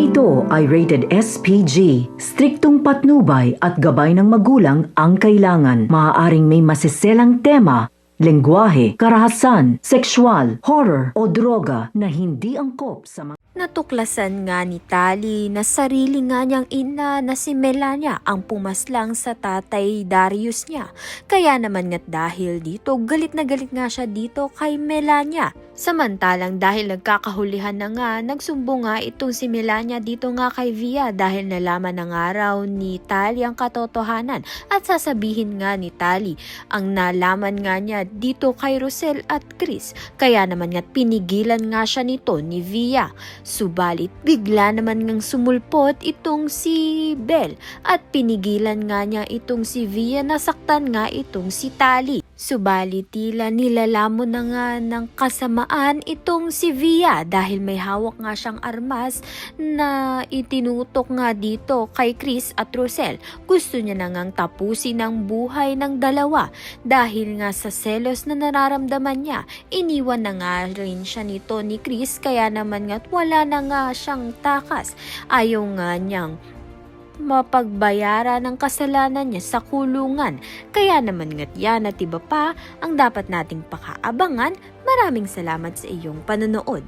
ito ay rated SPG. Striktong patnubay at gabay ng magulang ang kailangan. Maaaring may masiselang tema, lengguwahe, karahasan, sexual, horror o droga na hindi angkop sa mga Natuklasan nga ni Tali na sarili nga niyang ina na si Melania ang pumaslang sa tatay Darius niya. Kaya naman nga't dahil dito, galit na galit nga siya dito kay Melania. Samantalang dahil nagkakahulihan na nga, nagsumbo nga itong si Melania dito nga kay Via dahil nalaman na nga raw ni Tali ang katotohanan at sasabihin nga ni Tali ang nalaman nga niya dito kay Rosel at Chris. Kaya naman nga't pinigilan nga siya nito ni Via. Subalit bigla naman ngang sumulpot itong si Belle at pinigilan nga niya itong si Via na saktan nga itong si Tali. Subalit tila nilalamon na nga ng kasamaan itong si Via dahil may hawak nga siyang armas na itinutok nga dito kay Chris at Rosel. Gusto niya na ngang tapusin ang buhay ng dalawa dahil nga sa selos na nararamdaman niya. Iniwan na nga rin siya nito ni Chris kaya naman nga't wala na nga siyang takas. Ayaw nga niyang mapagbayaran ng kasalanan niya sa kulungan. Kaya naman nga't yan at iba pa ang dapat nating pakaabangan. Maraming salamat sa iyong panonood.